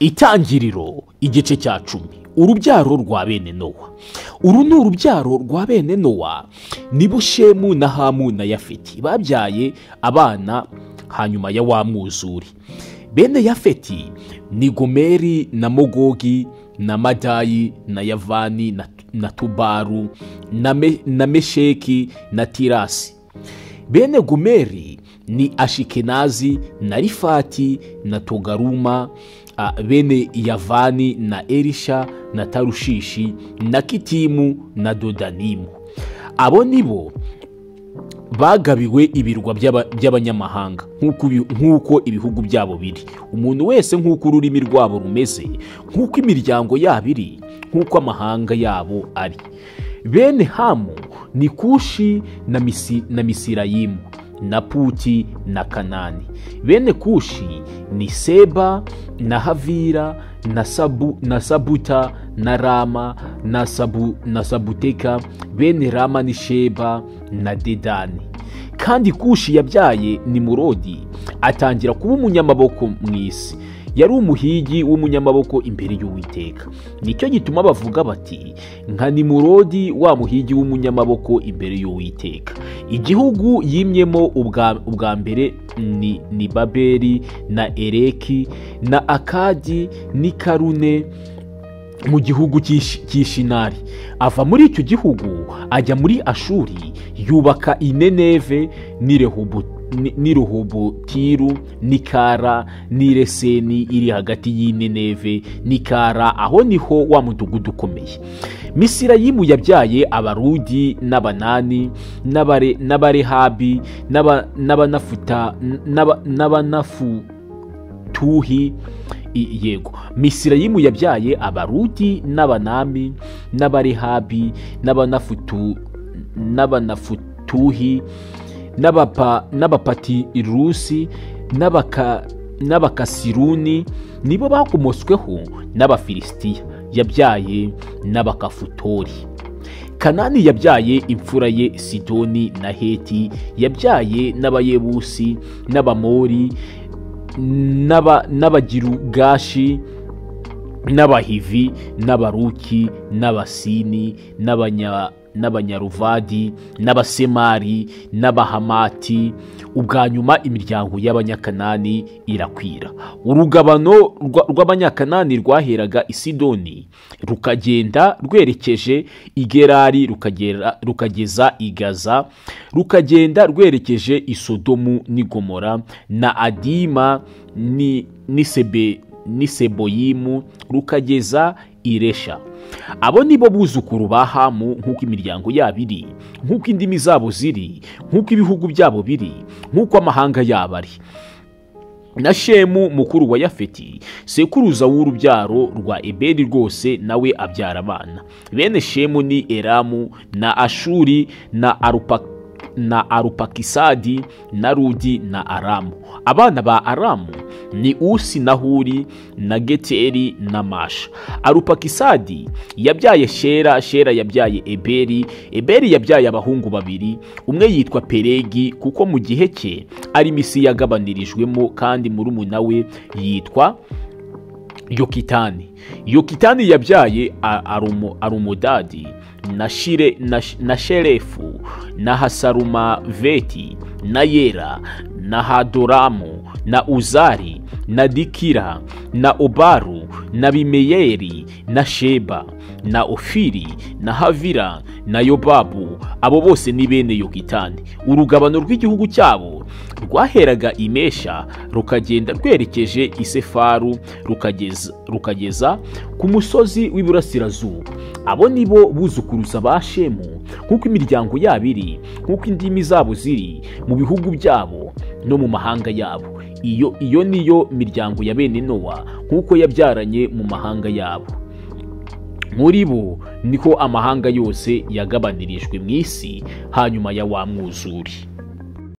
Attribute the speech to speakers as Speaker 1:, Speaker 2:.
Speaker 1: Itangiriro igice cya 10. Urubyaro rwa bene Nowa. Uru ni urubyaro rwa bene Nowa, nibo Shemu na Hamu na Yafeti babyaye abana hanyuma ya wa mwuzure. Bene Yafeti ni Gomeri na Mogogi na Madayi na Yavani na Tubaru na Mesheki na Tirasi. Bene Gomeri ni Ashikenazi na Rifati na Togaruma. Bene Yavani na Elisha na Tarushishi na Kitimu na Dodanimu. Abo nibo bagabiwe ibirwa by'abanyamahanga nk'uko ibihugu byabo biri, umuntu wese nk'uko ururimi rwabo rumeze, nk'uko imiryango yabo iri, nk'uko amahanga yabo ari. Bene Hamu ni Kushi na Misirayimu na Puti na Kanani. Bene Kushi ni Seba na Havira na Sabuta na Rama na Sabuteka. Bene Rama ni Sheba na Dedani. Kandi Kushi yabyaye Nimurodi, atangira kuba umunyamaboko mu isi. Yari umuhigi w'umunyamaboko imbere y'Uwiteka. Nicyo gituma bavuga bati nka Nimurodi wa muhigi w'umunyamaboko imbere y'Uwiteka. Igihugu yimyemo ubwa mbere ni Babeli na Ereki na Akadi ni Karune mu gihugu cy'Ishinari. Ava muri icyo gihugu ajya muri Ashuri, yubaka Nineve ni Rehobotiru ni Kara ni Reseni iri hagati y'Nineve ni Kara. Aho niho wa mudugudu ukomeye. Misirayimu yabyaye Abarudi n'Abanani n'Abarehabi n'Abanafutuhi. Yego, Misirayimu yabyaye Abarudi n'Abanami n'Abarehabi n'Abanafutuhi n'Abapatirusi n'Abakasiruni. Nibo bakomosweho n'Abafilisitiya. Yabyaye n'Abakafutori. Kanani yabyaye imfura ye Sidoni na Heti. Yabyaye n'Abayebusi n'Abamori n'Abagirugashi n'Abahivi n'Abaruki n'Abasini n'Abanyaruvadi n'Abasemari n'Abahamati. Ubwa nyuma imiryango y'Abanyakanani irakwira. Urugabano rw'Abanyakanani rwaheraga i Sidoni rukagenda rwerekeje i Gerari rukageza i Gaza, rukagenda rwerekeje i Sodomu n'i Gomora na Adima ni Seboyimu rukageza i Resha. Abo nibo buzukuru ba Hamu nk'uko imiryango yabo iri, nk'uko indimi zabo ziri, nk'uko ibihugu byabo biri, nk'uko amahanga yabo ari. Na Shemu mukuru wa Yafeti, sekuruza w'urubyaro rwa Eberi rwose, nawe abyara abana. Bene Shemu ni Elamu na Ashuri na Arupakisadi na Rudi na Aramu. Abana ba Aramu ni Usi na Huri na Geteri na Masha. Arupakisadi yabyaye Shera, Shera yabyaye Eberi, Eberi yabyaye abahungu babiri. Umwe yitwa Peregi kuko mu gihe cye ari misi yagabanirijwemo, kandi murumuna we yitwa Yokitani. Yokitani yabyaye Arumodadi na Sherefu na Hasarumaveti na Yera na Hadoramu na Uzari na Dikira na Obaru na Bimeyeri na Sheba na Ofiri na Havira na Yobabu. Abo bose ni bene Yokitani. Urugabano rw'igihugu cyabo rwaheraga Imesha rukagenda rwerekeje i Sefaru rukageza ku musozi w'iburasirazuba. Abo nibo buzukuruza ba Shemu nk'uko imiryango yabo iri, nk'uko indimi zabo ziri, mu bihugu byabo no mu mahanga yabo. Iyo niyo miryango ya bene Nowa nk'uko yabyaranye mu mahanga yabo. Muri bo niko amahanga yose yagabanirijwe mu isi hanyuma ya wa mwuzure.